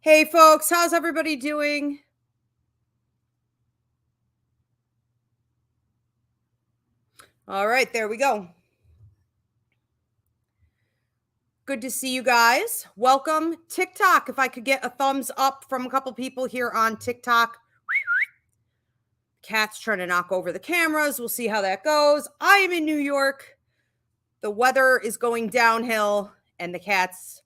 Hey folks, how's everybody doing? All right, there we go. Good to see you guys. Welcome. TikTok, if I could get a thumbs up from a couple people here on TikTok. Cat's trying to knock over the cameras. We'll see how that goes. I am in New York. The weather is going downhill, and the cat's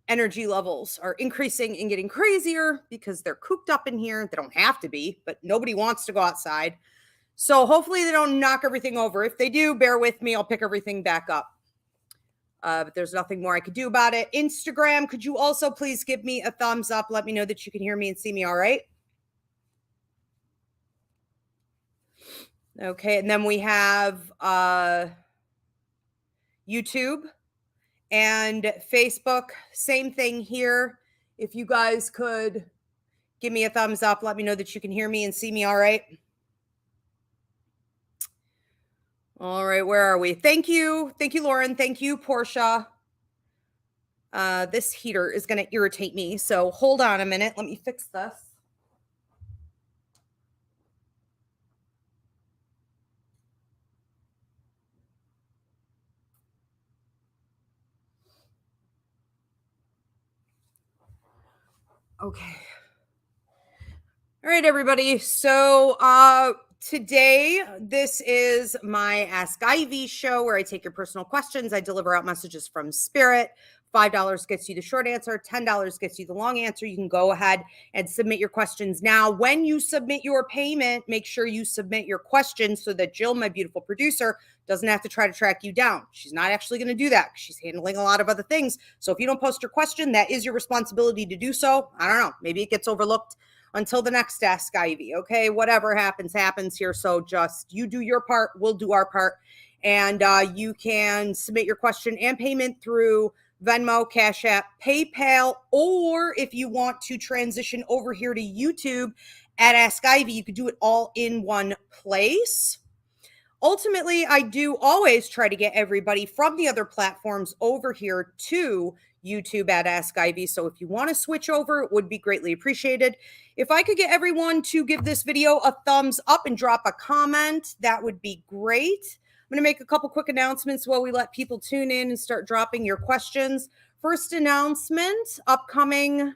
energy levels are increasing and getting crazier because they're cooped up in here. They don't have to be, but nobody wants to go outside. So hopefully they don't knock everything over. If they do, bear with me. I'll pick everything back up. But there's nothing more I could do about it. Instagram, could you also please give me a thumbs up? Let me know that you can hear me and see me all right. Okay, and then we have YouTube and Facebook. Same thing here. If you guys could give me a thumbs up, let me know that you can hear me and see me all right. All right, where are we? Thank you. Thank you, Lauren. Thank you, Portia. This heater is going to irritate me, so hold on a minute. Let me fix this. Okay. All right, everybody. So today, this is my Ask Ivy show where I take your personal questions. I deliver out messages from Spirit. $5 gets you the short answer. $10 gets you the long answer. You can go ahead and submit your questions now. When you submit your payment, make sure you submit your questions so that Jill, my beautiful producer, doesn't have to try to track you down. She's not actually going to do that. She's handling a lot of other things. So if you don't post your question, that is your responsibility to do so. I don't know. Maybe it gets overlooked until the next Ask Ivy. Okay, whatever happens here. So just you do your part, we'll do our part. And you can submit your question and payment through Venmo, Cash App, PayPal, or if you want to transition over here to YouTube at Ask Ivy, you could do it all in one place. Ultimately, I do always try to get everybody from the other platforms over here to YouTube at Ask Ivy. So if you want to switch over, it would be greatly appreciated. If I could get everyone to give this video a thumbs up and drop a comment, that would be great. I'm going to make a couple quick announcements while we let people tune in and start dropping your questions. First announcement, upcoming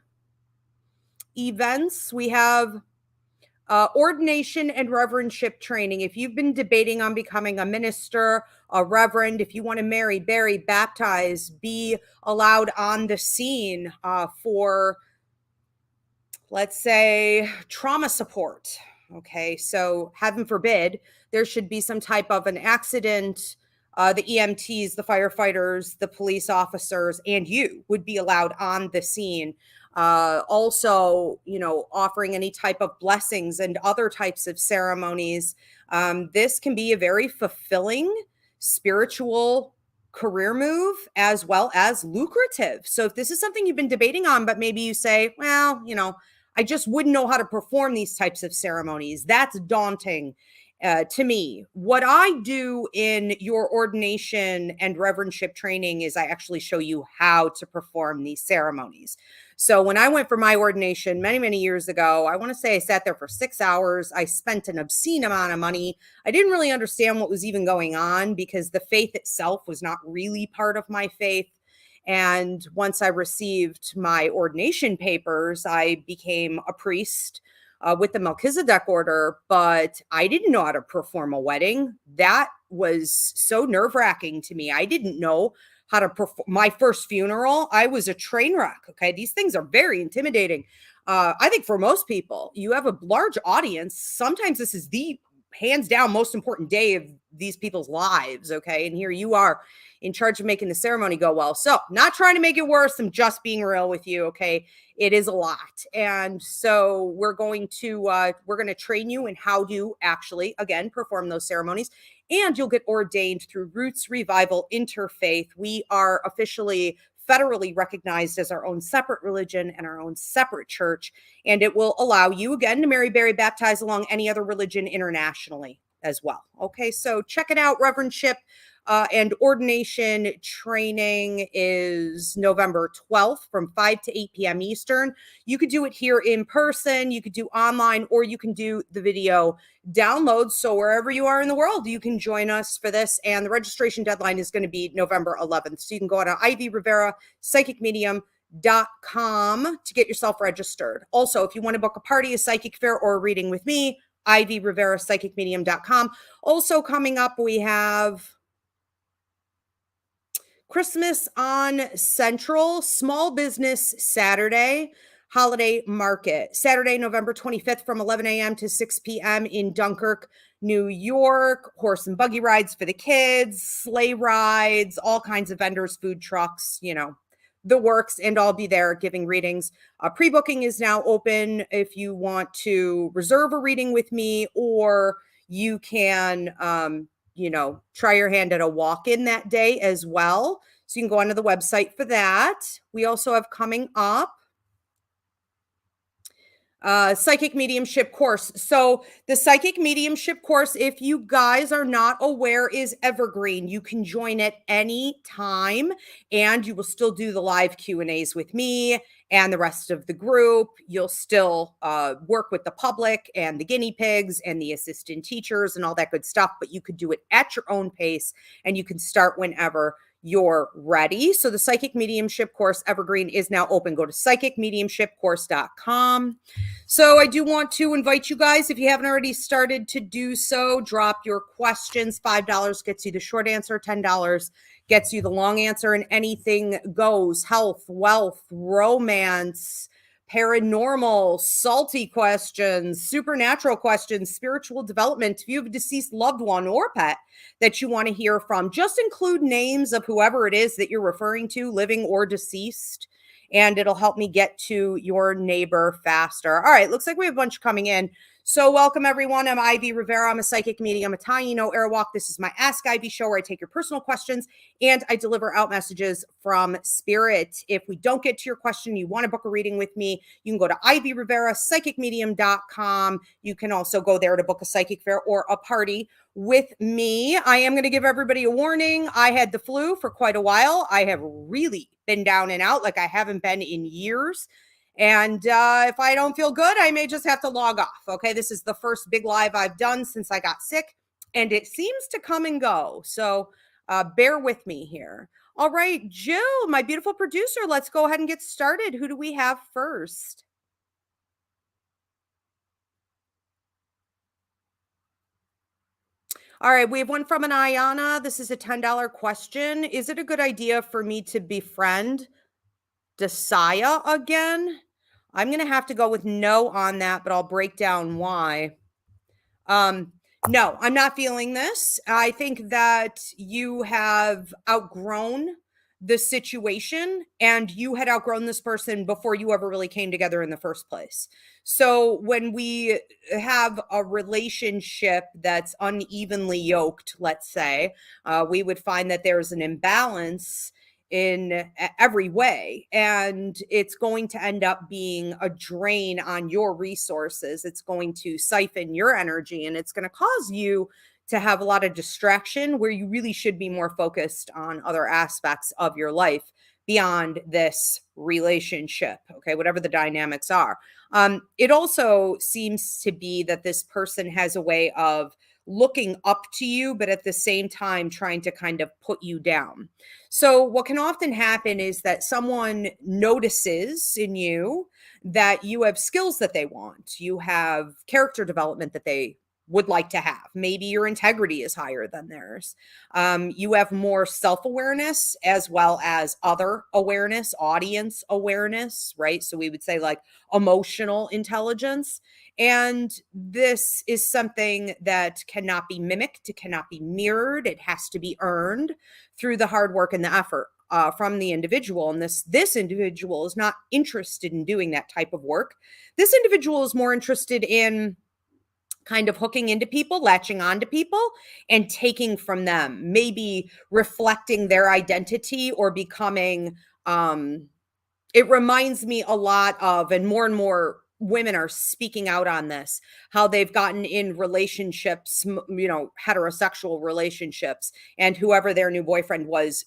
events. We have ordination and reverendship training. If you've been debating on becoming a minister, a reverend, if you want to marry, bury, baptize, be allowed on the scene for, let's say, trauma support. Okay, so heaven forbid, there should be some type of an accident. The EMTs, the firefighters, the police officers, and you would be allowed on the scene. Also, offering any type of blessings and other types of ceremonies. This can be a very fulfilling spiritual career move as well as lucrative. So if this is something you've been debating on, but maybe you say, well, I just wouldn't know how to perform these types of ceremonies. That's daunting to me. What I do in your ordination and reverendship training is I actually show you how to perform these ceremonies. So when I went for my ordination many, many years ago, I want to say I sat there for 6 hours. I spent an obscene amount of money. I didn't really understand what was even going on because the faith itself was not really part of my faith. And once I received my ordination papers, I became a priest with the Melchizedek order, but I didn't know how to perform a wedding. That was so nerve-wracking to me. I didn't know how to perform my first funeral. I was a train wreck. Okay. These things are very intimidating. I think for most people, you have a large audience. Sometimes this is the hands down most important day of these people's lives. Okay. And here you are in charge of making the ceremony go well. So not trying to make it worse. I'm just being real with you. Okay. It is a lot. And so we're going to train you in how to actually, again, perform those ceremonies. And you'll get ordained through Roots Revival Interfaith. We are officially federally recognized as our own separate religion and our own separate church. And it will allow you, again, to marry, bury, baptize along any other religion internationally. as well. Okay, so check it out. Reverendship and ordination training is November 12th from 5 to 8 p.m. Eastern. You could do it here in person, you could do online, or you can do the video download. So wherever you are in the world, you can join us for this. And the registration deadline is going to be November 11th. So you can go on Ivy Rivera, Psychic Medium.com to get yourself registered. Also, if you want to book a party, a psychic fair, or a reading with me, Ivy Rivera, Psychic Medium.com. Also coming up, we have Christmas on Central, Small Business Saturday, Holiday Market. Saturday, November 25th from 11 a.m. to 6 p.m. in Dunkirk, New York. Horse and buggy rides for the kids, sleigh rides, all kinds of vendors, food trucks, you know, the works, and I'll be there giving readings. Pre-booking is now open if you want to reserve a reading with me, or you can you know, try your hand at a walk-in that day as well. So you can go onto the website for that. We also have coming up psychic mediumship course. So the psychic mediumship course, if you guys are not aware, is evergreen. You can join at any time, and you will still do the live Q&As with me and the rest of the group. You'll still work with the public and the guinea pigs and the assistant teachers and all that good stuff, but you could do it at your own pace, and you can start whenever you're ready. So the Psychic Mediumship course Evergreen is now open. Go to psychicmediumshipcourse.com. So I do want to invite you guys, if you haven't already started to do so, drop your questions. $5 gets you the short answer, $10 gets you the long answer, and anything goes. Health, wealth, romance, paranormal, salty questions, supernatural questions, spiritual development. If you have a deceased loved one or pet that you want to hear from, just include names of whoever it is that you're referring to, living or deceased, and it'll help me get to your neighbor faster. All right, looks like we have a bunch coming in. So welcome, everyone. I'm Ivy Rivera. I'm a psychic medium, a Taino Airwalk. This is my Ask Ivy show, where I take your personal questions and I deliver out messages from spirit. If we don't get to your question, you want to book a reading with me, you can go to Ivy Rivera, psychicmedium.com. You can also go there to book a psychic fair or a party with me. I am going to give everybody a warning. I had the flu for quite a while. I have really been down and out like I haven't been in years. And if I don't feel good, I may just have to log off. Okay, this is the first big live I've done since I got sick, and it seems to come and go. So bear with me here. All right, Jill, my beautiful producer, let's go ahead and get started. Who do we have first? All right, we have one from an Ayana. This is a $10 question. Is it a good idea for me to befriend Desaya again? I'm going to have to go with no on that, but I'll break down why. No, I'm not feeling this. I think that you have outgrown the situation, and you had outgrown this person before you ever really came together in the first place. So when we have a relationship that's unevenly yoked, let's say, we would find that there's an imbalance in every way, and it's going to end up being a drain on your resources. It's going to siphon your energy, and it's going to cause you to have a lot of distraction where you really should be more focused on other aspects of your life beyond this relationship, okay, whatever the dynamics are. It also seems to be that this person has a way of looking up to you, but at the same time trying to kind of put you down. So what can often happen is that someone notices in you that you have skills that they want. You have character development that they would like to have. Maybe your integrity is higher than theirs. You have more self-awareness as well as other awareness, audience awareness, right? So we would say like emotional intelligence. And this is something that cannot be mimicked. It cannot be mirrored. It has to be earned through the hard work and the effort from the individual. And this individual is not interested in doing that type of work. This individual is more interested in kind of hooking into people, latching onto people, and taking from them, maybe reflecting their identity or becoming, it reminds me a lot of, and more women are speaking out on this, how they've gotten in relationships, heterosexual relationships, and whoever their new boyfriend was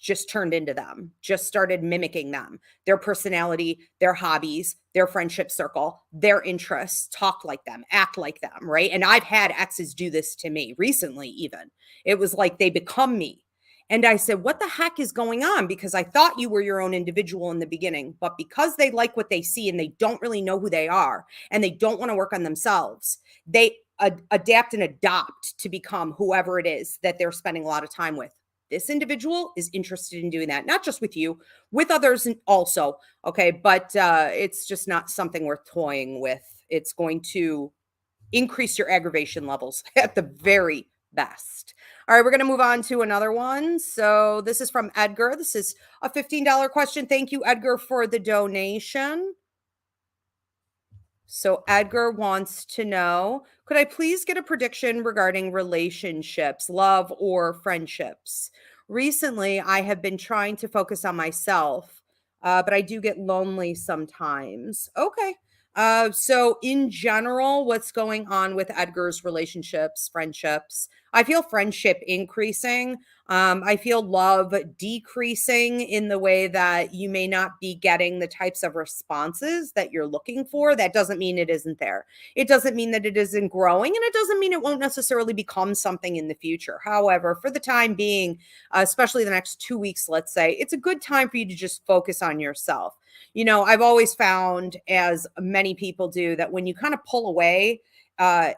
just turned into them, just started mimicking them, their personality, their hobbies, their friendship circle, their interests, talk like them, act like them, right? And I've had exes do this to me recently, even. It was like they become me. And I said, what the heck is going on? Because I thought you were your own individual in the beginning, but because they like what they see and they don't really know who they are and they don't want to work on themselves, they adapt and adopt to become whoever it is that they're spending a lot of time with. This individual is interested in doing that, not just with you, with others also. Okay. But it's just not something worth toying with. It's going to increase your aggravation levels at the very best. All right, we're going to move on to another one. So this is from Edgar. This is a $15 question. Thank you, Edgar, for the donation. So Edgar wants to know, could I please get a prediction regarding relationships, love or friendships? Recently, I have been trying to focus on myself, but I do get lonely sometimes. Okay. So in general, what's going on with Edgar's relationships, friendships? I feel friendship increasing. I feel love decreasing in the way that you may not be getting the types of responses that you're looking for. That doesn't mean it isn't there. It doesn't mean that it isn't growing, and it doesn't mean it won't necessarily become something in the future. However, for the time being, especially the next 2 weeks, let's say, it's a good time for you to just focus on yourself. I've always found, as many people do, that when you kind of pull away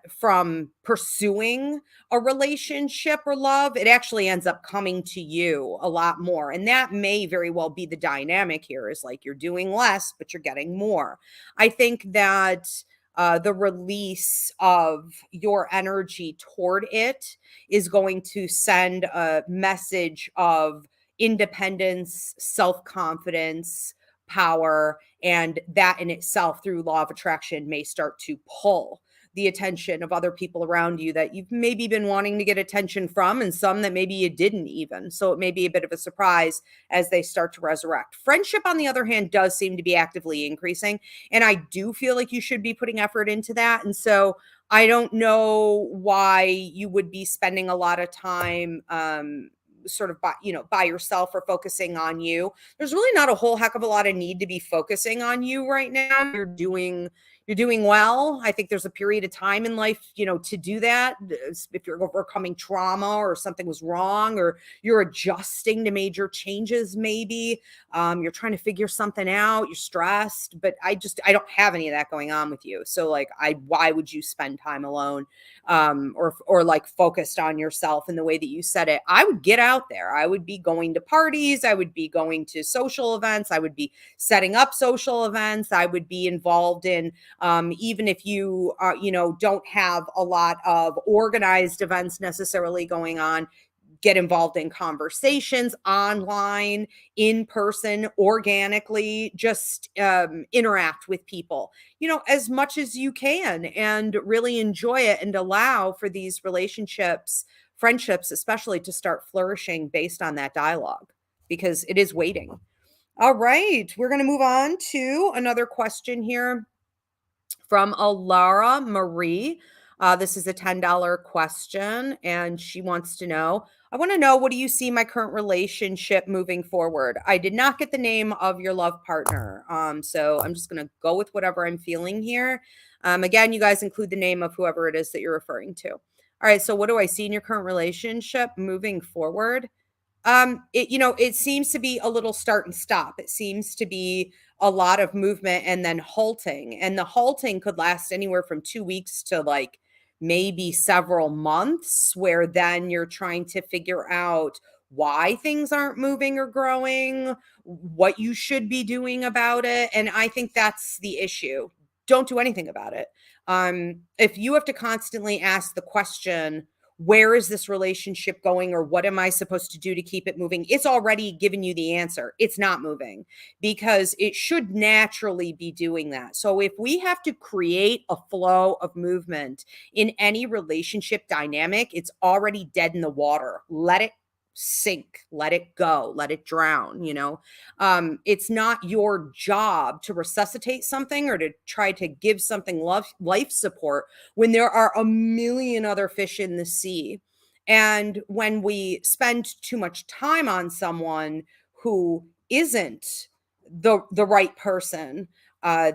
from pursuing a relationship or love, it actually ends up coming to you a lot more. And that may very well be the dynamic here, is like you're doing less, but you're getting more. I think that the release of your energy toward it is going to send a message of independence, self-confidence, power, and that in itself, through law of attraction, may start to pull the attention of other people around you that you've maybe been wanting to get attention from, and some that maybe you didn't even. So it may be a bit of a surprise as they start to resurrect. Friendship, on the other hand, does seem to be actively increasing, and I do feel like you should be putting effort into that. And so I don't know why you would be spending a lot of time sort of by yourself or focusing on you. There's really not a whole heck of a lot of need to be focusing on you right now. You're doing well. I think there's a period of time in life, to do that. If you're overcoming trauma or something was wrong, or you're adjusting to major changes, maybe you're trying to figure something out, you're stressed, but I don't have any of that going on with you. So why would you spend time alone or like focused on yourself in the way that you said it? I would get out there. I would be going to parties. I would be going to social events. I would be setting up social events. I would be involved in even if you don't have a lot of organized events necessarily going on, get involved in conversations online, in person, organically, just interact with people, as much as you can, and really enjoy it and allow for these relationships, friendships, especially, to start flourishing based on that dialogue, because it is waiting. All right, we're going to move on to another question here from Alara Marie. This is a $10 question, and she wants to know, I want to know, what do you see my current relationship moving forward? I did not get the name of your love partner, so I'm just going to go with whatever I'm feeling here. Again, you guys include the name of whoever it is that you're referring to. All right, so what do I see in your current relationship moving forward? It seems to be a little start and stop. It seems to be a lot of movement and then halting. And the halting could last anywhere from 2 weeks to maybe several months, where then you're trying to figure out why things aren't moving or growing, what you should be doing about it. And I think that's the issue. Don't do anything about it. If you have to constantly ask the question, where is this relationship going, or what am I supposed to do to keep it moving? It's already given you the answer. It's not moving, because it should naturally be doing that. So if we have to create a flow of movement in any relationship dynamic, it's already dead in the water. Let it sink, let it go, let it drown, it's not your job to resuscitate something or to try to give something life support when there are a million other fish in the sea. And when we spend too much time on someone who isn't the right person,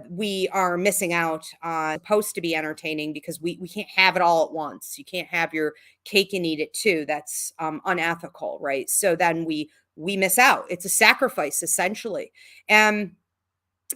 we are missing out on supposed to be entertaining, because we can't have it all at once. You can't have your cake and eat it too. That's unethical, right? So then we miss out. It's a sacrifice, essentially. And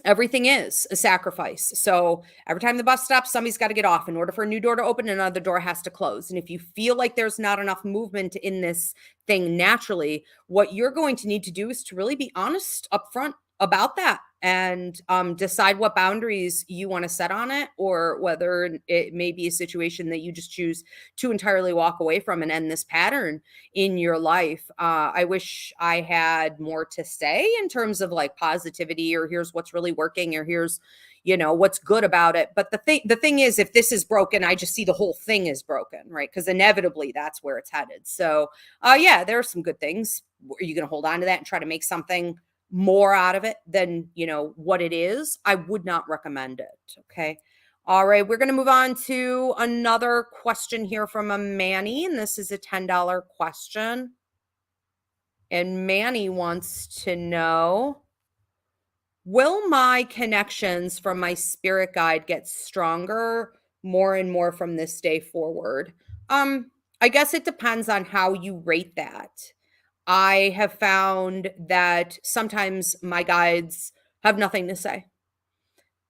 everything is a sacrifice. So every time the bus stops, somebody's got to get off. In order for a new door to open, another door has to close. And if you feel like there's not enough movement in this thing naturally, what you're going to need to do is to really be honest upfront about that, and decide what boundaries you want to set on it, or whether it may be a situation that you just choose to entirely walk away from and end this pattern in your life. I wish I had more to say in terms of like positivity, or here's what's really working, or here's what's good about it. But the thing is, if this is broken, I just see the whole thing is broken, right? Because inevitably that's where it's headed. So yeah, there are some good things. Are you going to hold on to that and try to make something more out of it than what it is? I would not recommend it. Okay. All right, we're going to move on to another question here from a Manny, and this is a $10 question. And Manny wants to know, will my connections from my spirit guide get stronger more and more from this day forward? I guess it depends on how you rate that. I have found that sometimes my guides have nothing to say.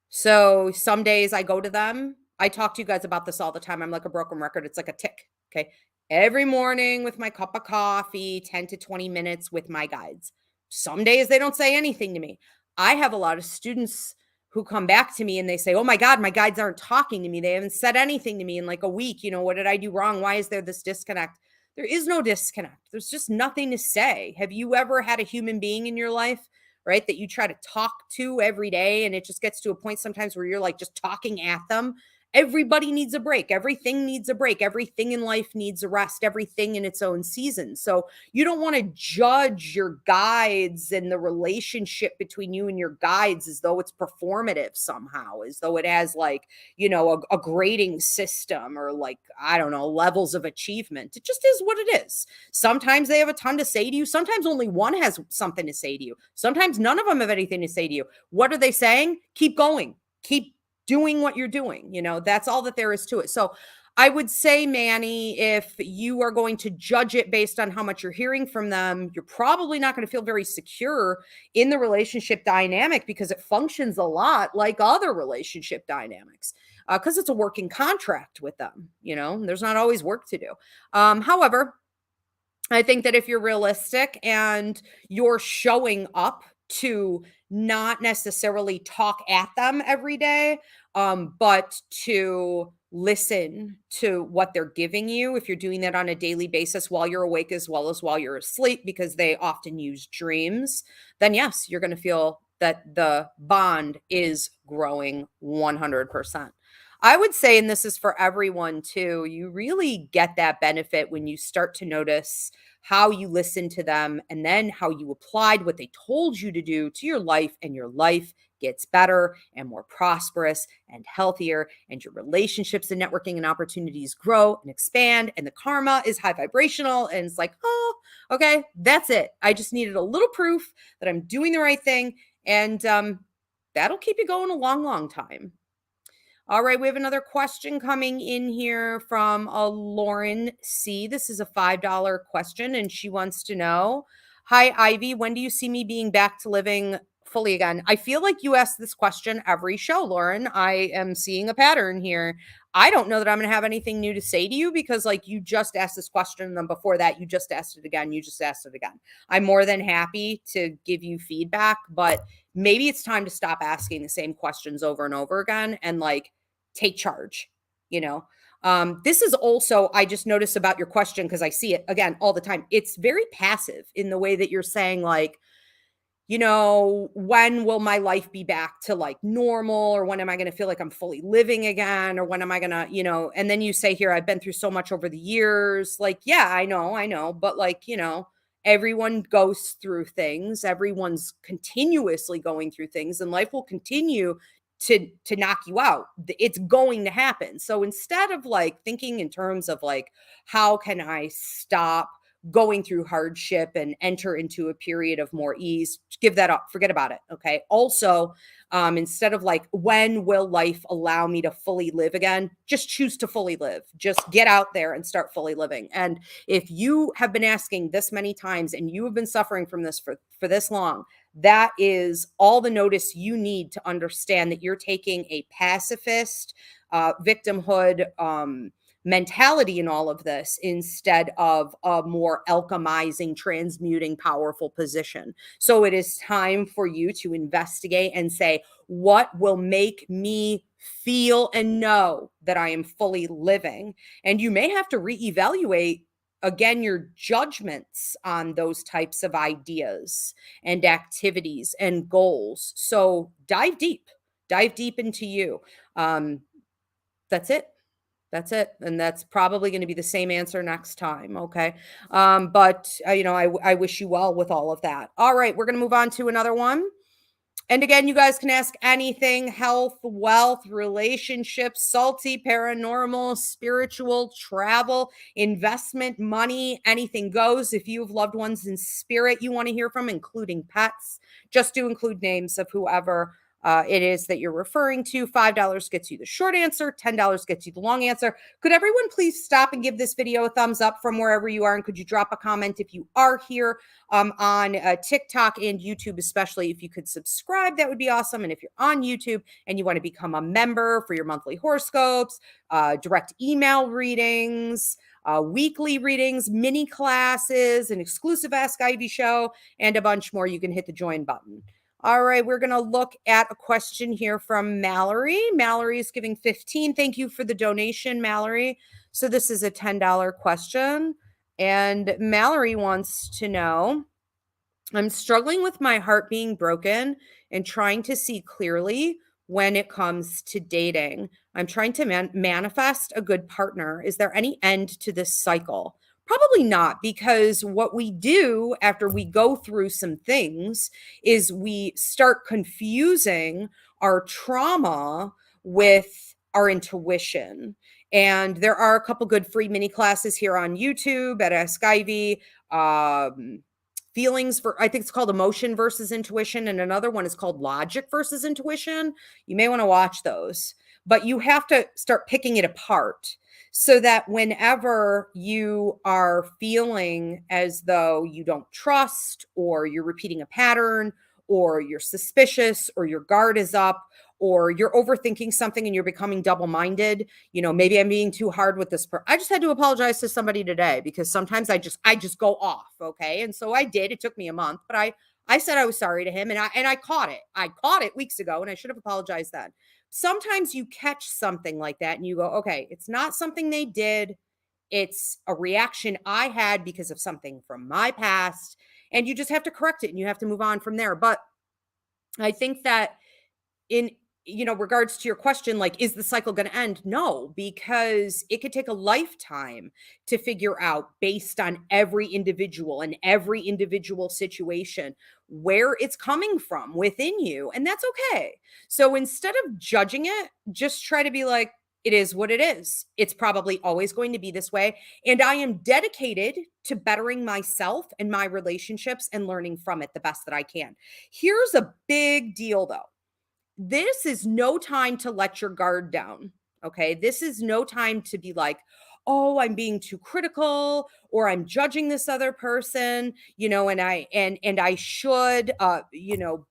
So some days I go to them. I talk to you guys about this all the time. I'm like a broken record. It's like a tick. Okay. Every morning with my cup of coffee, 10 to 20 minutes with my guides. Some days they don't say anything to me. I have a lot of students who come back to me and they say, oh my God, my guides aren't talking to me. They haven't said anything to me in like a week. What did I do wrong? Why is there this disconnect? There is no disconnect. There's just nothing to say. Have you ever had a human being in your life, right, that you try to talk to every day, and it just gets to a point sometimes where you're like just talking at them? Everybody needs a break. Everything needs a break. Everything in life needs a rest. Everything in its own season. So you don't want to judge your guides and the relationship between you and your guides as though it's performative somehow, as though it has like, a grading system or like, I don't know, levels of achievement. It just is what it is. Sometimes they have a ton to say to you. Sometimes only one has something to say to you. Sometimes none of them have anything to say to you. What are they saying? Keep going. Keep doing what you're doing. That's all that there is to it. So I would say, Manny, if you are going to judge it based on how much you're hearing from them, you're probably not going to feel very secure in the relationship dynamic, because it functions a lot like other relationship dynamics, because it's a working contract with them. There's not always work to do. However, I think that if you're realistic and you're showing up to not necessarily talk at them every day, but to listen to what they're giving you, if you're doing that on a daily basis while you're awake as well as while you're asleep, because they often use dreams, then yes, you're going to feel that the bond is growing 100%. I would say, and this is for everyone too, you really get that benefit when you start to notice how you listen to them and then how you applied what they told you to do to your life, and your life gets better and more prosperous and healthier, and your relationships and networking and opportunities grow and expand, and the karma is high vibrational, and it's like, oh, okay, that's it. I just needed a little proof that I'm doing the right thing, and that'll keep you going a long, long time. All right, we have another question coming in here from a Lauren C. This is a $5 question, and she wants to know, hi, Ivy, when do you see me being back to living fully again? I feel like you ask this question every show, Lauren. I am seeing a pattern here. I don't know that I'm going to have anything new to say to you, because like you just asked this question, and then before that, you just asked it again. You just asked it again. I'm more than happy to give you feedback, but maybe it's time to stop asking the same questions over and over again and like take charge. This is also, I just noticed about your question, because I see it again all the time. It's very passive in the way that you're saying like, when will my life be back to like normal, or when am I going to feel like I'm fully living again, or when am I going to, and then you say here, I've been through so much over the years. Like, yeah, I know, but like, Everyone goes through things. Everyone's continuously going through things, and life will continue to knock you out. It's going to happen. So instead of like thinking in terms of like, how can I stop going through hardship and enter into a period of more ease, give that up, forget about it. Okay. Also, instead of like, when will life allow me to fully live again? Just choose to fully live. Just get out there and start fully living. And if you have been asking this many times and you have been suffering from this for this long, that is all the notice you need to understand that you're taking a pacifist, victimhood, mentality in all of this instead of a more alchemizing, transmuting, powerful position. So it is time for you to investigate and say, what will make me feel and know that I am fully living? And you may have to reevaluate again your judgments on those types of ideas and activities and goals. So dive deep into you. That's it. That's it. And that's probably going to be the same answer next time. Okay. But I wish you well with all of that. All right. We're going to move on to another one. And again, you guys can ask anything: health, wealth, relationships, salty, paranormal, spiritual, travel, investment, money, anything goes. If you have loved ones in spirit you want to hear from, including pets, just do include names of whoever it is that you're referring to. $5 gets you the short answer. $10 gets you the long answer. Could everyone please stop and give this video a thumbs up from wherever you are? And could you drop a comment if you are here on TikTok and YouTube, especially if you could subscribe, that would be awesome. And if you're on YouTube and you want to become a member for your monthly horoscopes, direct email readings, weekly readings, mini classes, an exclusive Ask Ivy show, and a bunch more, you can hit the join button. All right, we're going to look at a question here from Mallory. Mallory is giving 15. Thank you for the donation, Mallory. So this is a $10 question. And Mallory wants to know, I'm struggling with my heart being broken and trying to see clearly when it comes to dating. I'm trying to manifest a good partner. Is there any end to this cycle? Probably not, because what we do after we go through some things is we start confusing our trauma with our intuition. And there are a couple good free mini classes here on YouTube at Ask Ivy. Feelings for, I think it's called Emotion versus Intuition, and another one is called Logic versus Intuition. You may want to watch those, but you have to start picking it apart so that whenever you are feeling as though you don't trust, or you're repeating a pattern, or you're suspicious, or your guard is up, or you're overthinking something and you're becoming double-minded, maybe I'm being too hard with this I just had to apologize to somebody today because sometimes I just go off. Okay. And so I did. It took me a month, but I said I was sorry to him, and I caught it. I caught it weeks ago, and I should have apologized then. Sometimes you catch something like that and you go, okay, it's not something they did. It's a reaction I had because of something from my past, and you just have to correct it and you have to move on from there. But I think that in regards to your question, like, is the cycle going to end? No, because it could take a lifetime to figure out, based on every individual and every individual situation, where it's coming from within you. And that's okay. So instead of judging it, just try to be like, it is what it is. It's probably always going to be this way. And I am dedicated to bettering myself and my relationships and learning from it the best that I can. Here's a big deal, though. This is no time to let your guard down. Okay. This is no time to be like, oh, I'm being too critical, or I'm judging this other person, and I should,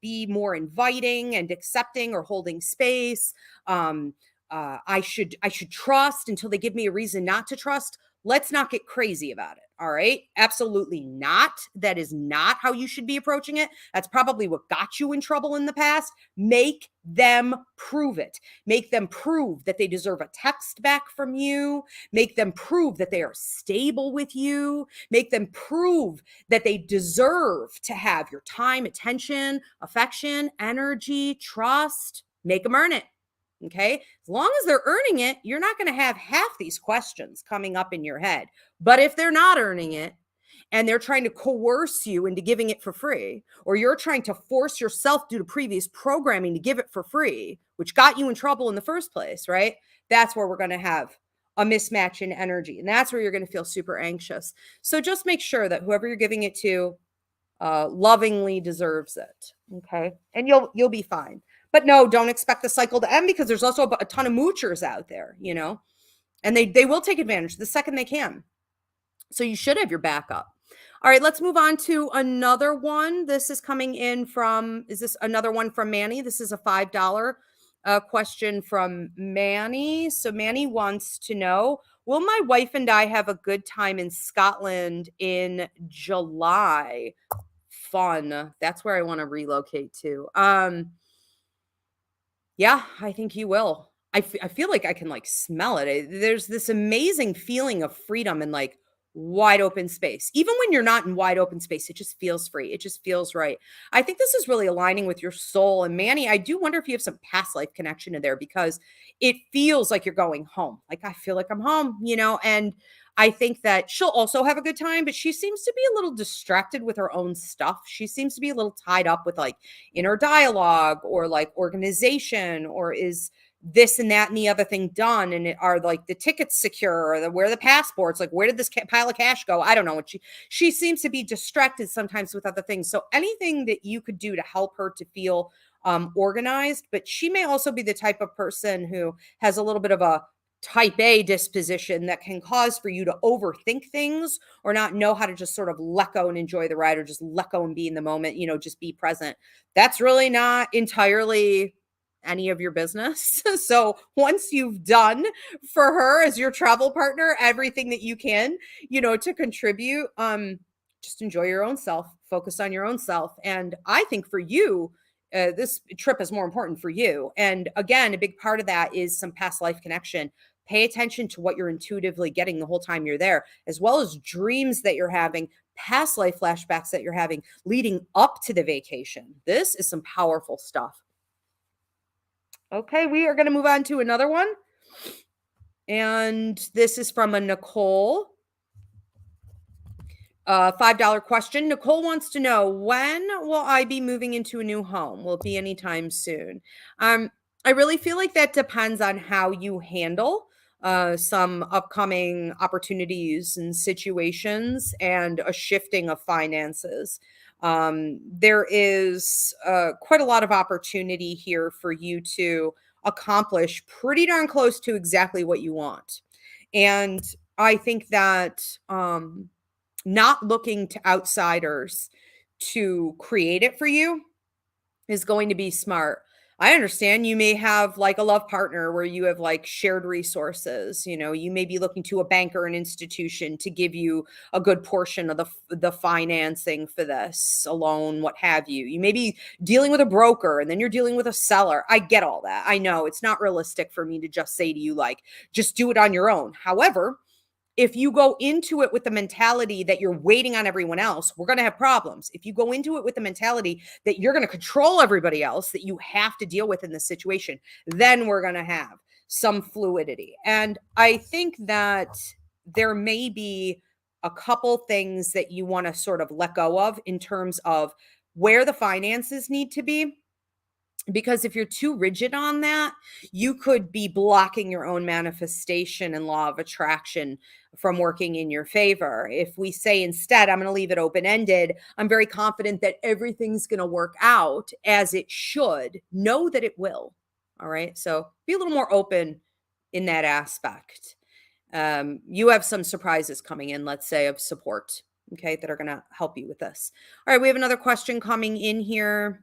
be more inviting and accepting or holding space. I should trust until they give me a reason not to trust. Let's not get crazy about it. All right. Absolutely not. That is not how you should be approaching it. That's probably what got you in trouble in the past. Make them prove it. Make them prove that they deserve a text back from you. Make them prove that they are stable with you. Make them prove that they deserve to have your time, attention, affection, energy, trust. Make them earn it. Okay. As long as they're earning it, you're not going to have half these questions coming up in your head. But if they're not earning it, and they're trying to coerce you into giving it for free, or you're trying to force yourself due to previous programming to give it for free, which got you in trouble in the first place, right? That's where we're going to have a mismatch in energy. And that's where you're going to feel super anxious. So just make sure that whoever you're giving it to lovingly deserves it. Okay. And you'll be fine. But no, don't expect the cycle to end, because there's also a ton of moochers out there, and they will take advantage the second they can. So you should have your backup. All right, let's move on to another one. This is coming in from, is this another one from Manny? This is a $5 question from Manny. So Manny wants to know, will my wife and I have a good time in Scotland in July? Fun. That's where I want to relocate to. Yeah, I think you will. I feel like I can like smell it. There's this amazing feeling of freedom and like wide open space. Even when you're not in wide open space, it just feels free. It just feels right. I think this is really aligning with your soul. And Manny, I do wonder if you have some past life connection in there, because it feels like you're going home. Like, I feel like I'm home, and I think that she'll also have a good time, but she seems to be a little distracted with her own stuff. She seems to be a little tied up with like inner dialogue or like organization, or is this and that and the other thing done, and are like the tickets secure, or where are the passports, like where did this pile of cash go? I don't know what she seems to be distracted sometimes with other things. So anything that you could do to help her to feel organized. But she may also be the type of person who has a little bit of a type A disposition that can cause for you to overthink things, or not know how to just sort of let go and enjoy the ride, or just let go and be in the moment, just be present. That's really not entirely any of your business. So once you've done for her as your travel partner everything that you can, to contribute, just enjoy your own self, focus on your own self. And I think for you, this trip is more important for you. And again, a big part of that is some past life connection. Pay attention to what you're intuitively getting the whole time you're there, as well as dreams that you're having, past life flashbacks that you're having leading up to the vacation. This is some powerful stuff. Okay, we are going to move on to another one. And this is from a Nicole. $5 question. Nicole wants to know, when will I be moving into a new home? Will it be anytime soon? I really feel like that depends on how you handle some upcoming opportunities and situations, and a shifting of finances. There is quite a lot of opportunity here for you to accomplish pretty darn close to exactly what you want. And I think that not looking to outsiders to create it for you is going to be smart. I understand you may have like a love partner where you have like shared resources. You may be looking to a bank or an institution to give you a good portion of the financing for this, a loan, what have you. You may be dealing with a broker, and then you're dealing with a seller. I get all that. I know it's not realistic for me to just say to you, like, just do it on your own. However, if you go into it with the mentality that you're waiting on everyone else, we're going to have problems. If you go into it with the mentality that you're going to control everybody else that you have to deal with in this situation, then we're going to have some fluidity. And I think that there may be a couple things that you want to sort of let go of in terms of where the finances need to be. Because if you're too rigid on that, you could be blocking your own manifestation and law of attraction from working in your favor. If we say instead, I'm going to leave it open-ended, I'm very confident that everything's going to work out as it should, know that it will. All right. So be a little more open in that aspect. You have some surprises coming in, let's say, of support, okay, that are going to help you with this. All right. We have another question coming in here.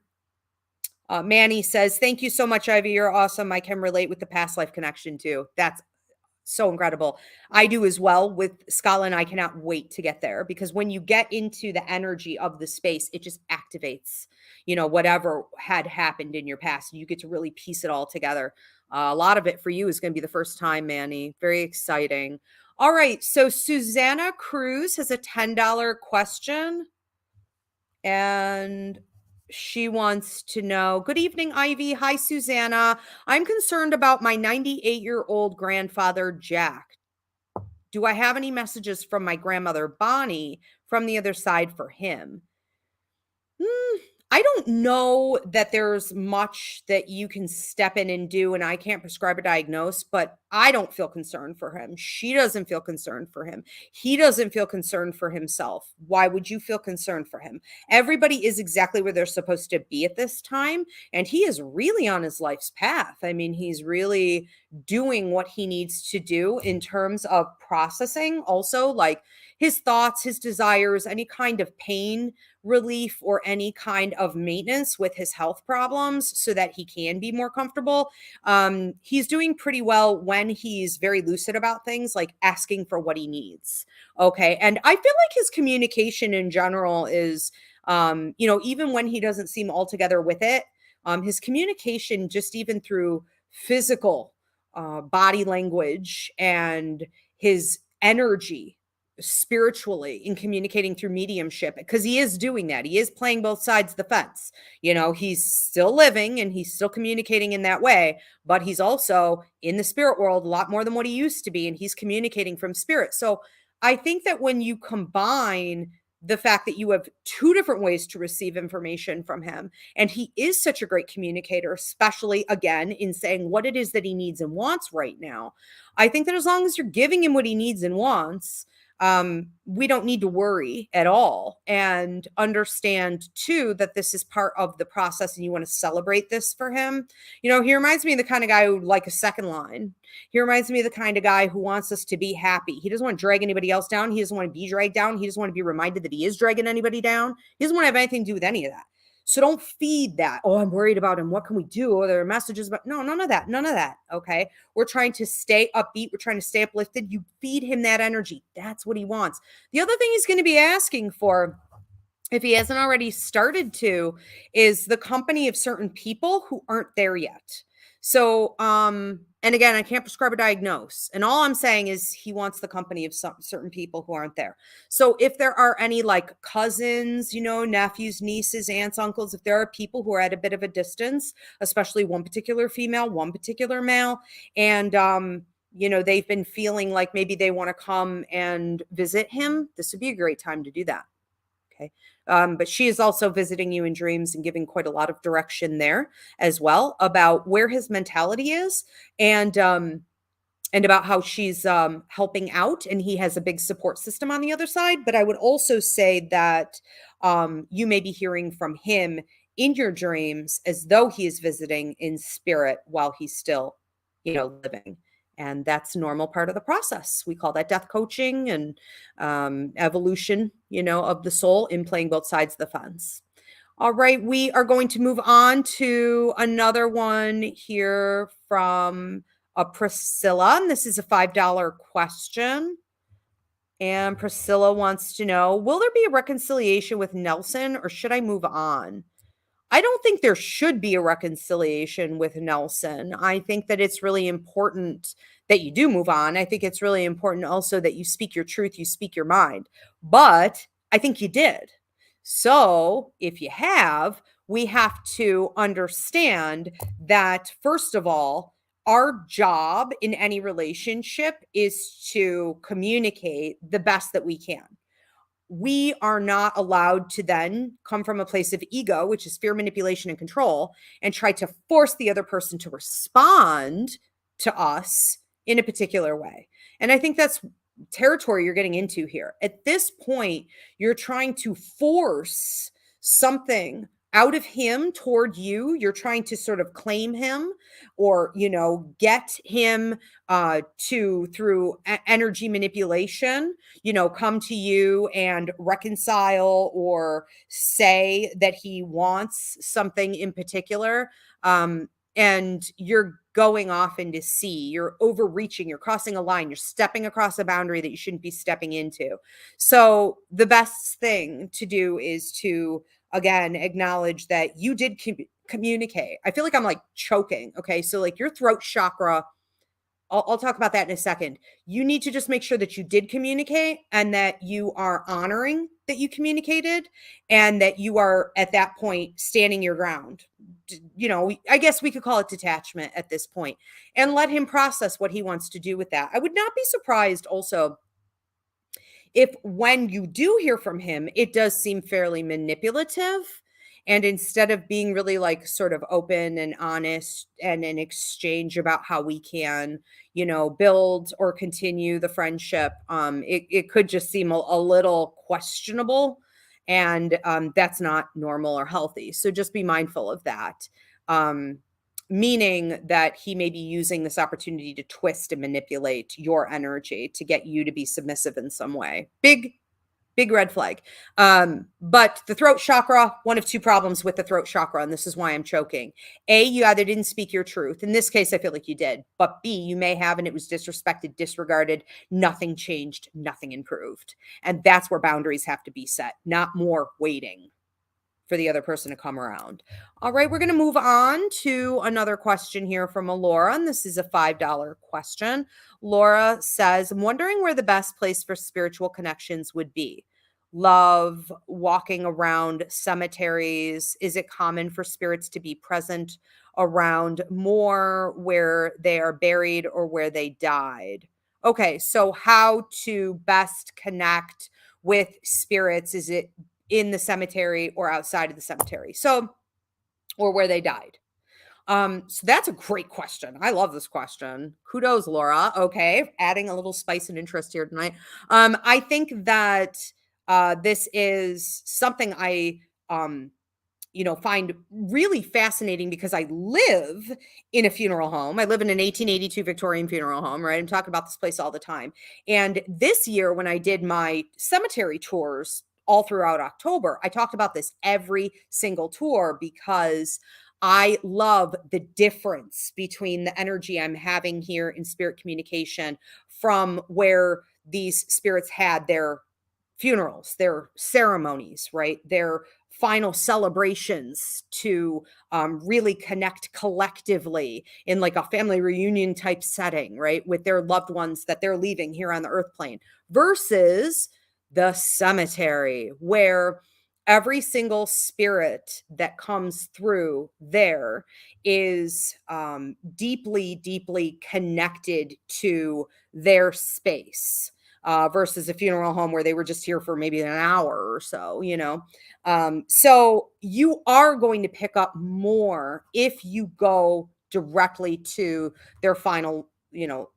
Manny says, thank you so much, Ivy. You're awesome. I can relate with the past life connection too. That's so incredible. I do as well with Scotland. I cannot wait to get there, because when you get into the energy of the space, it just activates, whatever had happened in your past. You get to really piece it all together. A lot of it for you is going to be the first time, Manny. Very exciting. All right. So Susanna Cruz has a $10 question. And she wants to know, good evening, Ivy. Hi, Susanna. I'm concerned about my 98-year-old grandfather, Jack. Do I have any messages from my grandmother, Bonnie, from the other side for him? I don't know that there's much that you can step in and do, and I can't prescribe or diagnose, but I don't feel concerned for him. She doesn't feel concerned for him. He doesn't feel concerned for himself. Why would you feel concerned for him? Everybody is exactly where they're supposed to be at this time, and he is really on his life's path. I mean, he's really doing what he needs to do in terms of processing also, like his thoughts, his desires, any kind of pain relief or any kind of maintenance with his health problems so that he can be more comfortable. He's doing pretty well when he's very lucid about things, like asking for what he needs. Okay. And I feel like his communication in general is, even when he doesn't seem altogether with it, his communication, just even through physical body language and his energy spiritually in communicating through mediumship, because he is doing that. He is playing both sides of the fence. He's still living and he's still communicating in that way, but he's also in the spirit world a lot more than what he used to be, and he's communicating from spirit. So I think that when you combine the fact that you have two different ways to receive information from him, and he is such a great communicator, especially again in saying what it is that he needs and wants right now, I think that as long as you're giving him what he needs and wants, we don't need to worry at all, and understand too that this is part of the process and you want to celebrate this for him. He reminds me of the kind of guy who like a second line. He reminds me of the kind of guy who wants us to be happy. He doesn't want to drag anybody else down. He doesn't want to be dragged down. He doesn't want to be reminded that he is dragging anybody down. He doesn't want to have anything to do with any of that. So don't feed that. Oh, I'm worried about him. What can we do? Oh, there are messages about, no, none of that. None of that. Okay. We're trying to stay upbeat. We're trying to stay uplifted. You feed him that energy. That's what he wants. The other thing he's going to be asking for, if he hasn't already started to, is the company of certain people who aren't there yet. So, and again, I can't prescribe or diagnose. And all I'm saying is he wants the company of some certain people who aren't there. So if there are any like cousins, nephews, nieces, aunts, uncles, if there are people who are at a bit of a distance, especially one particular female, one particular male, and, they've been feeling like maybe they want to come and visit him, this would be a great time to do that. Okay. But she is also visiting you in dreams and giving quite a lot of direction there as well about where his mentality is, and about how she's helping out, and he has a big support system on the other side. But I would also say that you may be hearing from him in your dreams as though he is visiting in spirit while he's still, living. And that's a normal part of the process. We call that death coaching and evolution, of the soul in playing both sides of the fence. All right, we are going to move on to another one here from Priscilla. And this is a $5 question. And Priscilla wants to know, will there be a reconciliation with Nelson, or should I move on? I don't think there should be a reconciliation with Nelson. I think that it's really important that you do move on. I think it's really important also that you speak your truth, you speak your mind. But I think you did. So if you have, we have to understand that, first of all, our job in any relationship is to communicate the best that we can. We are not allowed to then come from a place of ego, which is fear, manipulation, and control, and try to force the other person to respond to us in a particular way. And I think that's territory you're getting into here. At this point, you're trying to force something out of him toward you. You're trying to sort of claim him, or, get him through energy manipulation, come to you and reconcile or say that he wants something in particular. And you're going off into sea, you're overreaching, you're crossing a line, you're stepping across a boundary that you shouldn't be stepping into. So the best thing to do is to, again, acknowledge that you did communicate. I feel like I'm like choking. Okay. So like your throat chakra, I'll talk about that in a second. You need to just make sure that you did communicate, and that you are honoring that you communicated, and that you are at that point standing your ground. I guess we could call it detachment at this point, and let him process what he wants to do with that. I would not be surprised also if when you do hear from him, it does seem fairly manipulative. And instead of being really like sort of open and honest and an exchange about how we can, build or continue the friendship, it could just seem a little questionable. And that's not normal or healthy. So just be mindful of that. Meaning that he may be using this opportunity to twist and manipulate your energy to get you to be submissive in some way. Big red flag. But the throat chakra, one of two problems with the throat chakra, and this is why I'm choking. A, you either didn't speak your truth. In this case, I feel like you did. But B, you may have, and it was disrespected, disregarded, nothing changed, nothing improved. And that's where boundaries have to be set, not more waiting for the other person to come around. All right, we're going to move on to another question here from Laura, and this is a $5 question. Laura says, I'm wondering where the best place for spiritual connections would be. Love walking around cemeteries. Is it common for spirits to be present around more where they are buried or where they died? Okay, so how to best connect with spirits? Is it in the cemetery or outside of the cemetery? So, or where they died. So that's a great question. I love this question. Kudos, Laura. Okay. Adding a little spice and interest here tonight. I think that this is something I find really fascinating because I live in a funeral home. I live in an 1882 Victorian funeral home, right? I'm talking about this place all the time. And this year, when I did my cemetery tours all throughout October, I talked about this every single tour because I love the difference between the energy I'm having here in spirit communication from where these spirits had their funerals, their ceremonies, right? Their final celebrations to really connect collectively in like a family reunion type setting, right? With their loved ones that they're leaving here on the earth plane versus the cemetery where every single spirit that comes through there is deeply, deeply connected to their space. Versus a funeral home where they were just here for maybe an hour or so, so you are going to pick up more if you go directly to their final,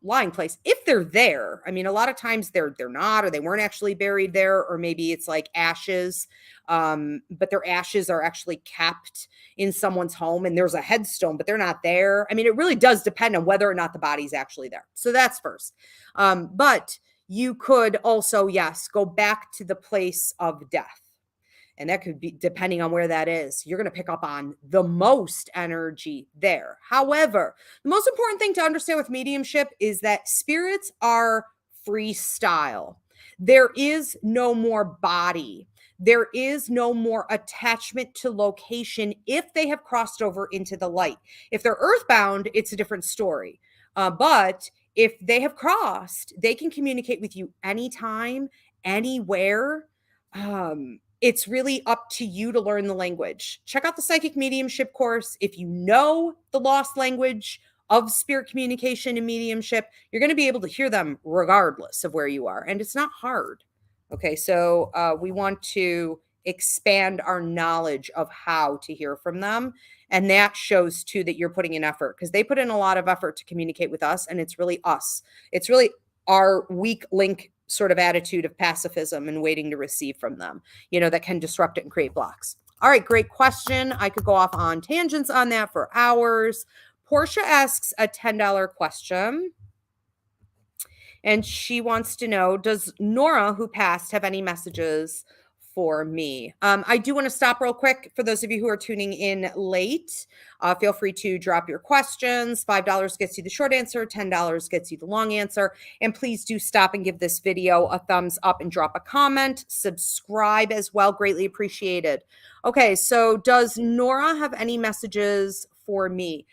lying place, if they're there. I mean, a lot of times they're not, or they weren't actually buried there, or maybe it's like ashes, but their ashes are actually kept in someone's home and there's a headstone, but they're not there. I mean, it really does depend on whether or not the body's actually there. So that's first. But you could also, yes, go back to the place of death. And that could be, depending on where that is, you're going to pick up on the most energy there. However, the most important thing to understand with mediumship is that spirits are freestyle. There is no more body. There is no more attachment to location if they have crossed over into the light. If they're earthbound, it's a different story. But if they have crossed, they can communicate with you anytime, anywhere. It's really up to you to learn the language. Check out the psychic mediumship course. If you know the lost language of spirit communication and mediumship, you're going to be able to hear them regardless of where you are. And it's not hard. Okay, so we want to expand our knowledge of how to hear from them. And that shows too that you're putting in effort, because they put in a lot of effort to communicate with us. And it's really us. It's really our weak link sort of attitude of pacifism and waiting to receive from them, that can disrupt it and create blocks. All right, great question. I could go off on tangents on that for hours. Portia asks a $10 question. And she wants to know, does Nora, who passed, have any messages for me? I do want to stop real quick. For those of you who are tuning in late, feel free to drop your questions. $5 gets you the short answer. $10 gets you the long answer. And please do stop and give this video a thumbs up and drop a comment. Subscribe as well. Greatly appreciated. Okay, so does Nora have any messages for me?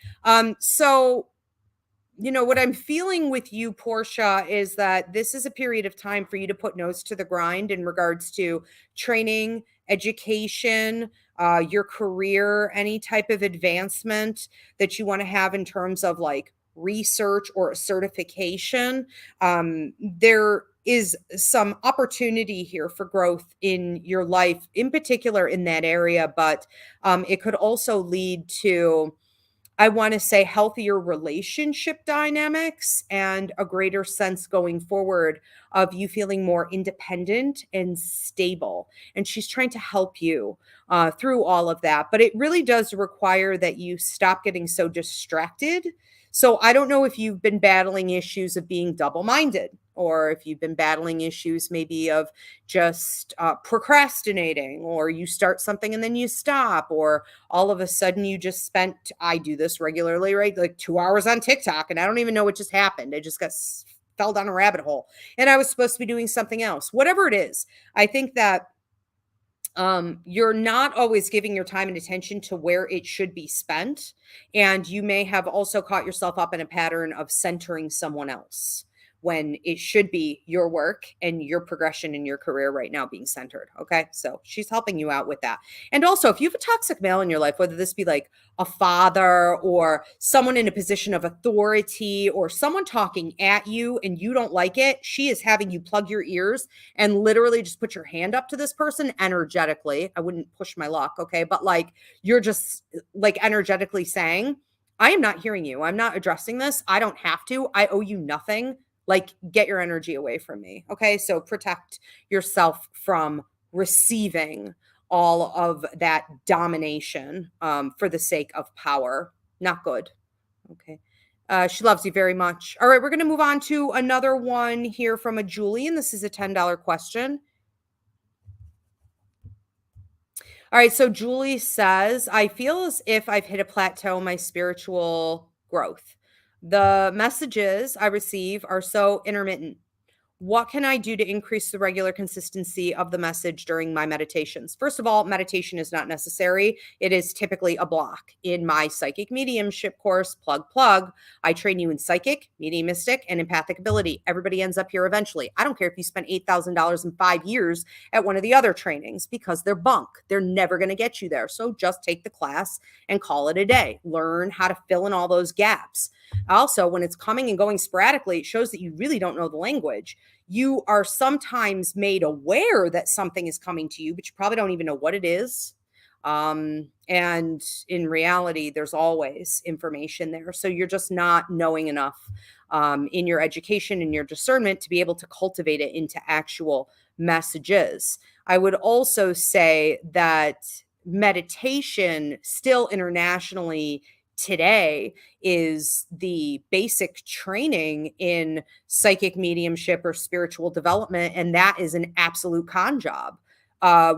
What I'm feeling with you, Portia, is that this is a period of time for you to put nose to the grind in regards to training, education, your career, any type of advancement that you want to have in terms of like research or a certification. There is some opportunity here for growth in your life, in particular in that area, but it could also lead to, I want to say, healthier relationship dynamics and a greater sense going forward of you feeling more independent and stable. And she's trying to help you through all of that. But it really does require that you stop getting so distracted. So I don't know if you've been battling issues of being double-minded, or if you've been battling issues maybe of just procrastinating, or you start something and then you stop, or all of a sudden you just spent, I do this regularly, right? Like 2 hours on TikTok and I don't even know what just happened. I just fell down a rabbit hole and I was supposed to be doing something else. Whatever it is, I think that you're not always giving your time and attention to where it should be spent. And you may have also caught yourself up in a pattern of centering someone else when it should be your work and your progression in your career right now being centered. Okay. So she's helping you out with that. And also, if you have a toxic male in your life, whether this be like a father or someone in a position of authority or someone talking at you and you don't like it, she is having you plug your ears and literally just put your hand up to this person energetically. I wouldn't push my luck. Okay. But like, you're just like energetically saying, I am not hearing you. I'm not addressing this. I don't have to. I owe you nothing. Like, get your energy away from me. Okay. So protect yourself from receiving all of that domination for the sake of power. Not good. Okay. She loves you very much. All right. We're going to move on to another one here from a Julie, and this is a $10 question. All right. So Julie says, I feel as if I've hit a plateau in my spiritual growth. The messages I receive are so intermittent. What can I do to increase the regular consistency of the message during my meditations? First of all, meditation is not necessary. It is typically a block. In my psychic mediumship course, plug, I train you in psychic, mediumistic, and empathic ability. Everybody ends up here eventually. I don't care if you spent $8,000 in 5 years at one of the other trainings, because they're bunk. They're never going to get you there. So just take the class and call it a day. Learn how to fill in all those gaps. Also, when it's coming and going sporadically, it shows that you really don't know the language. You are sometimes made aware that something is coming to you, but you probably don't even know what it is. And in reality, there's always information there. So you're just not knowing enough in your education and your discernment to be able to cultivate it into actual messages. I would also say that meditation still internationally today is the basic training in psychic mediumship or spiritual development. And that is an absolute con job.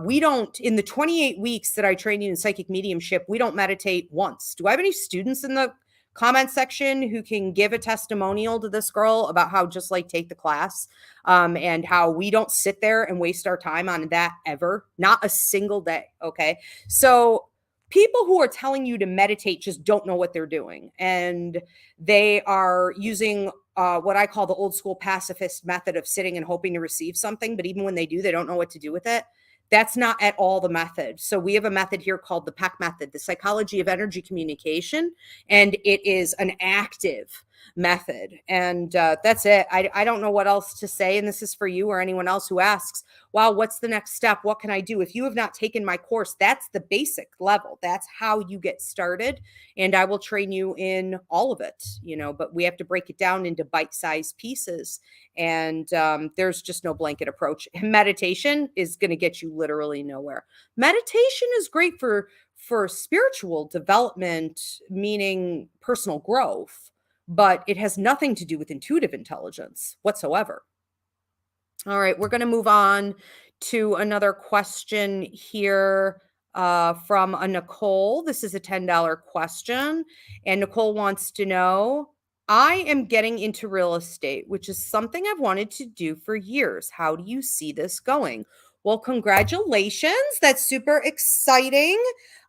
We don't, in the 28 weeks that I train you in psychic mediumship, we don't meditate once. Do I have any students in the comment section who can give a testimonial to this girl about how just like take the class and how we don't sit there and waste our time on that ever? Not a single day. Okay. So people who are telling you to meditate just don't know what they're doing. And they are using what I call the old school pacifist method of sitting and hoping to receive something. But even when they do, they don't know what to do with it. That's not at all the method. So we have a method here called the PEC method, the psychology of energy communication. And it is an active method. And that's it. I don't know what else to say. And this is for you or anyone else who asks, wow, what's the next step? What can I do? If you have not taken my course, that's the basic level. That's how you get started. And I will train you in all of it, but we have to break it down into bite-sized pieces. And there's just no blanket approach. Meditation is going to get you literally nowhere. Meditation is great for spiritual development, meaning personal growth, but it has nothing to do with intuitive intelligence whatsoever. All right, we're going to move on to another question here from a Nicole. This is a $10 question. And Nicole wants to know, I am getting into real estate, which is something I've wanted to do for years. How do you see this going? Well, congratulations. That's super exciting.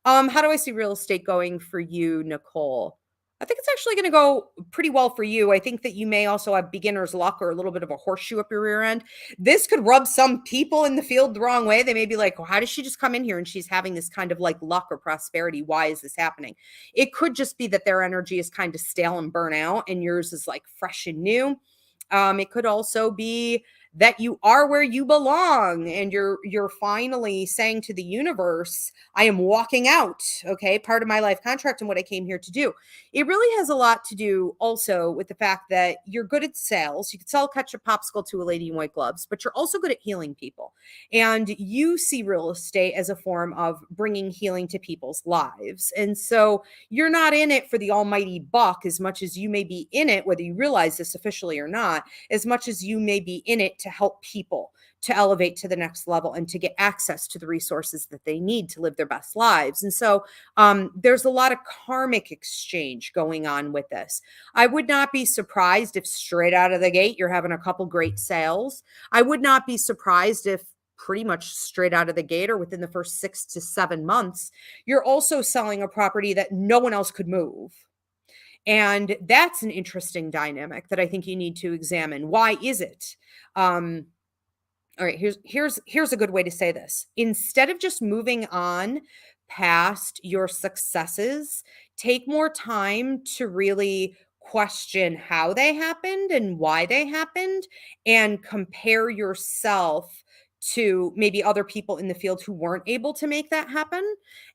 How do I see real estate going for you, Nicole? I think it's actually going to go pretty well for you. I think that you may also have beginner's luck or a little bit of a horseshoe up your rear end. This could rub some people in the field the wrong way. They may be like, well, how does she just come in here and she's having this kind of like luck or prosperity? Why is this happening? It could just be that their energy is kind of stale and burnt out and yours is like fresh and new. It could also be that you are where you belong, and you're finally saying to the universe, I am walking out, okay, part of my life contract and what I came here to do. It really has a lot to do also with the fact that you're good at sales. You could sell ketchup popsicle to a lady in white gloves, but you're also good at healing people. And you see real estate as a form of bringing healing to people's lives. And so you're not in it for the almighty buck as much as you may be in it, whether you realize this officially or not, as much as you may be in it to help people to elevate to the next level and to get access to the resources that they need to live their best lives. And so there's a lot of karmic exchange going on with this. I would not be surprised if straight out of the gate you're having a couple great sales. I would not be surprised if pretty much straight out of the gate or within the first 6 to 7 months, you're also selling a property that no one else could move. And that's an interesting dynamic that I think you need to examine. Why is it? All right, here's a good way to say this. Instead of just moving on past your successes, take more time to really question how they happened and why they happened, and compare yourself to maybe other people in the field who weren't able to make that happen,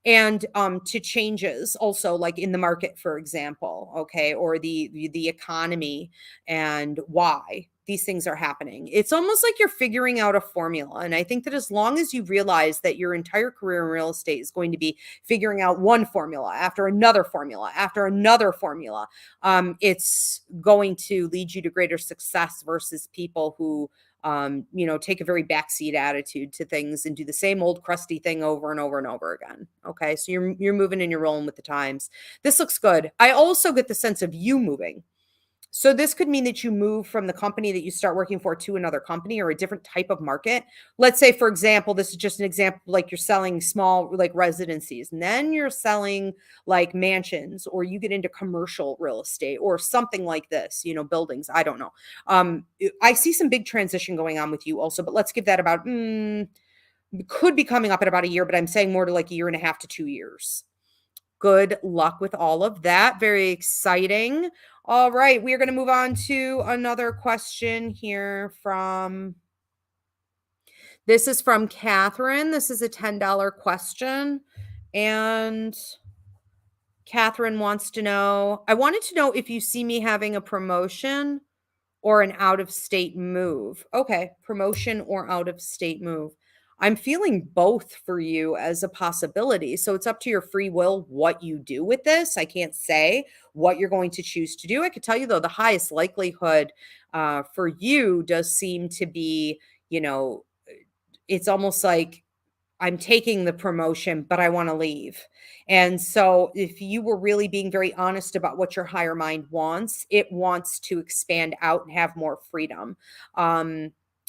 and to changes also, like in the market, for example, okay, or the economy, and why these things are happening. It's almost like you're figuring out a formula. And I think that as long as you realize that your entire career in real estate is going to be figuring out one formula after another formula after another formula, it's going to lead you to greater success versus people who take a very backseat attitude to things and do the same old crusty thing over and over and over again. Okay. So you're moving and you're rolling with the times. This looks good. I also get the sense of you moving. So this could mean that you move from the company that you start working for to another company or a different type of market. Let's say, for example, this is just an example, like you're selling small, like residencies, and then you're selling like mansions, or you get into commercial real estate or something like this, buildings. I don't know. I see some big transition going on with you also, but let's give that about, could be coming up in about a year, but I'm saying more to like a year and a half to 2 years. Good luck with all of that. Very exciting. All right, we are going to move on to another question here this is from Catherine. This is a $10 question. And Catherine wants to know, I wanted to know if you see me having a promotion or an out-of-state move. Okay, promotion or out-of-state move. I'm feeling both for you as a possibility. So it's up to your free will what you do with this. I can't say what you're going to choose to do. I could tell you, though, the highest likelihood for you does seem to be, it's almost like I'm taking the promotion, but I want to leave. And so if you were really being very honest about what your higher mind wants, it wants to expand out and have more freedom.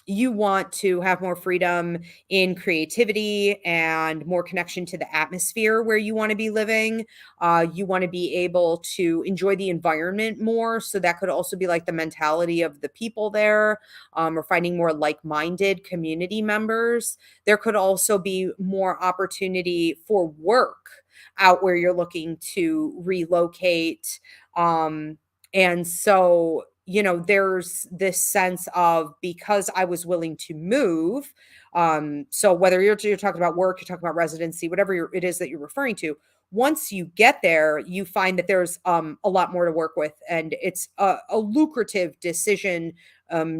You want to have more freedom in creativity and more connection to the atmosphere where you want to be living. You want to be able to enjoy the environment more. So that could also be like the mentality of the people there, or finding more like-minded community members. There could also be more opportunity for work out where you're looking to relocate. And so, there's this sense of, because I was willing to move. So whether you're talking about work, you're talking about residency, whatever it is that you're referring to, once you get there, you find that there's a lot more to work with, and it's a lucrative decision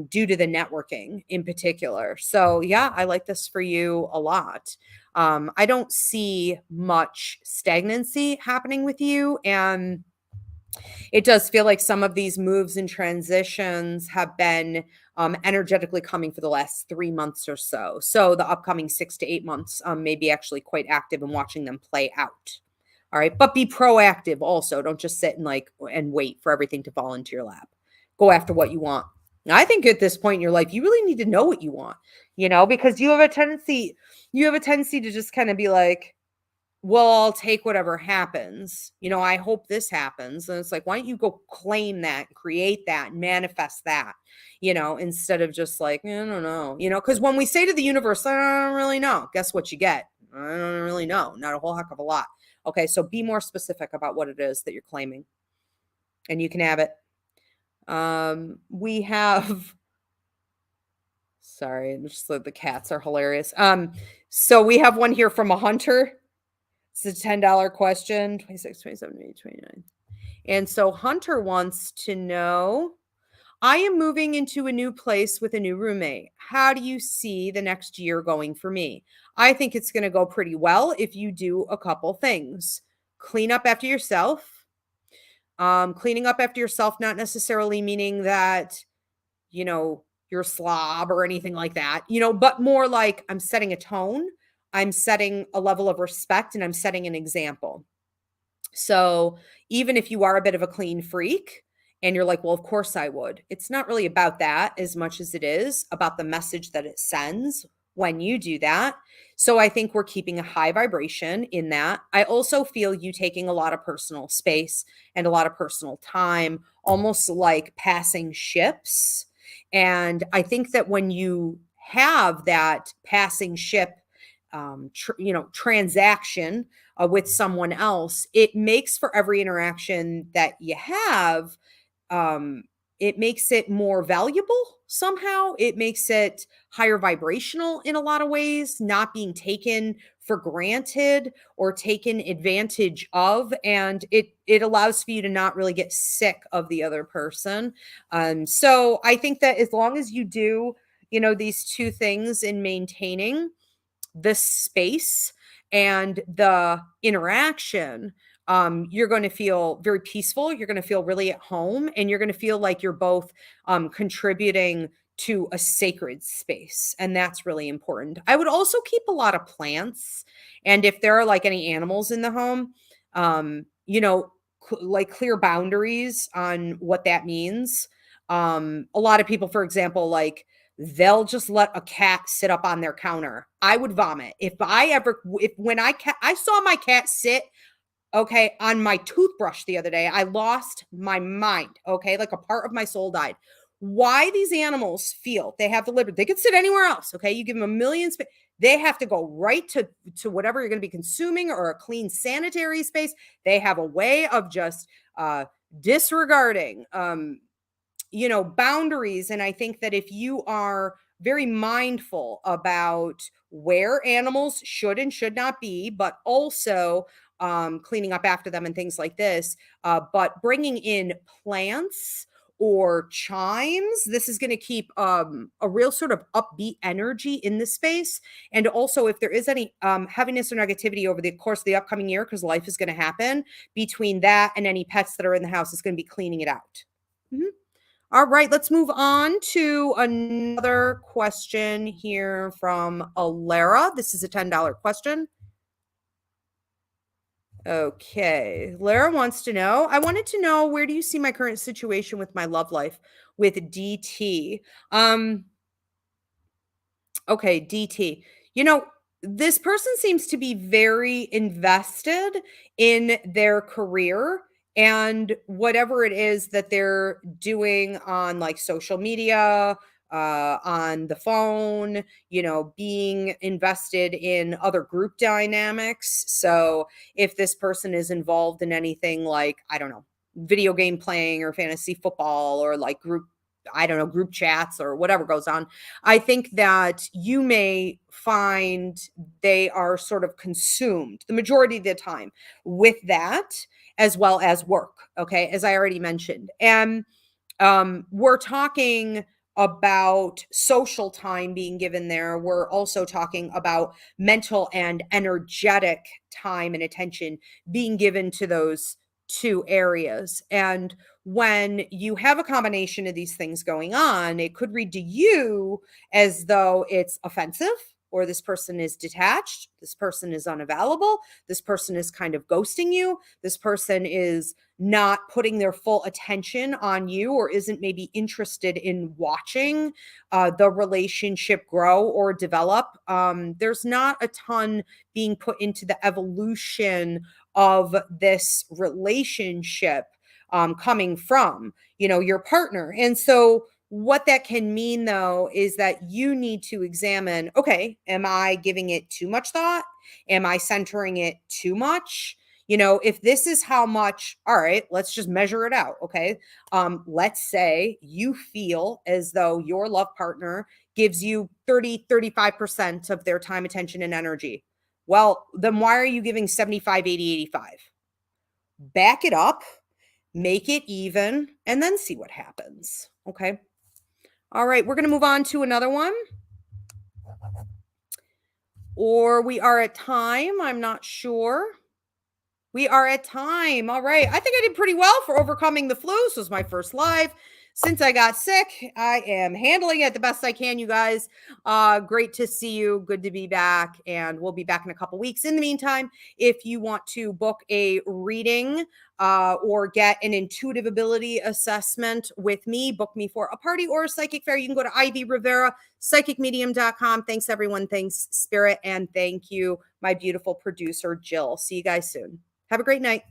due to the networking in particular. So yeah, I like this for you a lot. I don't see much stagnancy happening with you, and it does feel like some of these moves and transitions have been energetically coming for the last 3 months or so. So the upcoming 6 to 8 months may be actually quite active in watching them play out. All right. But be proactive also. Don't just sit and wait for everything to fall into your lap. Go after what you want. Now, I think at this point in your life, you really need to know what you want, because you have a tendency to just kind of be like, well, I'll take whatever happens. I hope this happens. And it's like, why don't you go claim that, create that, manifest that, instead of just like, I don't know, because when we say to the universe, I don't really know, guess what you get? I don't really know. Not a whole heck of a lot. Okay. So be more specific about what it is that you're claiming, and you can have it. We have Sorry, just the cats are hilarious. So we have one here from a hunter. It's a $10 question, 26, 27, 28, 29. And so Hunter wants to know, I am moving into a new place with a new roommate. How do you see the next year going for me? I think it's going to go pretty well if you do a couple things. Clean up after yourself. Cleaning up after yourself, not necessarily meaning that, you know, you're a slob or anything like that, you know, but more like I'm setting a tone, I'm setting a level of respect, and I'm setting an example. So even if you are a bit of a clean freak and you're like, well, of course I would, it's not really about that as much as it is about the message that it sends when you do that. So I think we're keeping a high vibration in that. I also feel you taking a lot of personal space and a lot of personal time, almost like passing ships. And I think that when you have that passing ship, transaction with someone else, it makes for every interaction that you have, um, it makes it more valuable somehow. It makes it higher vibrational in a lot of ways, not being taken for granted or taken advantage of. And it allows for you to not really get sick of the other person. So I think that as long as you do, these two things in maintaining the space and the interaction, you're going to feel very peaceful. You're going to feel really at home, and you're going to feel like you're both contributing to a sacred space. And that's really important. I would also keep a lot of plants. And if there are like any animals in the home, like clear boundaries on what that means. A lot of people, for example, like they'll just let a cat sit up on their counter. I would vomit. When I saw my cat sit, okay, on my toothbrush the other day, I lost my mind. Okay. Like a part of my soul died. Why these animals feel they have the liberty, they could sit anywhere else. Okay. You give them a million space. They have to go right to whatever you're going to be consuming or a clean sanitary space. They have a way of just disregarding, boundaries. And I think that if you are very mindful about where animals should and should not be, but also cleaning up after them and things like this, but bringing in plants or chimes, this is going to keep a real sort of upbeat energy in the space. And also, if there is any heaviness or negativity over the course of the upcoming year, because life is going to happen, between that and any pets that are in the house, it's going to be cleaning it out. Mm-hmm. All right, let's move on to another question here from Alara. This is a $10 question. Okay, Lara wants to know, I wanted to know, where do you see my current situation with my love life with DT? Okay, DT. This person seems to be very invested in their career and whatever it is that they're doing on like social media, on the phone, being invested in other group dynamics. So if this person is involved in anything like, I don't know, video game playing or fantasy football or like group chats or whatever goes on, I think that you may find they are sort of consumed the majority of the time with that, as well as work. Okay. As I already mentioned. And we're talking about social time being given there. We're also talking about mental and energetic time and attention being given to those two areas. And when you have a combination of these things going on, it could read to you as though it's offensive, or this person is detached, this person is unavailable, this person is kind of ghosting you, this person is not putting their full attention on you, or isn't maybe interested in watching the relationship grow or develop. There's not a ton being put into the evolution of this relationship coming from, your partner. And so what that can mean, though, is that you need to examine, okay, am I giving it too much thought? Am I centering it too much? If this is how much, all right, let's just measure it out. Okay. Let's say you feel as though your love partner gives you 35% of their time, attention, and energy. Well, then why are you giving 75, 80, 85? Back it up, make it even, and then see what happens. Okay. All right. We're going to move on to another one. Or we are at time. I'm not sure. We are at time. All right. I think I did pretty well for overcoming the flu. This was my first live since I got sick. I am handling it the best I can, you guys. Great to see you. Good to be back. And we'll be back in a couple weeks. In the meantime, if you want to book a reading or get an intuitive ability assessment with me, book me for a party or a psychic fair. You can go to Ivy Rivera, psychicmedium.com. Thanks, everyone. Thanks, Spirit. And thank you, my beautiful producer, Jill. See you guys soon. Have a great night.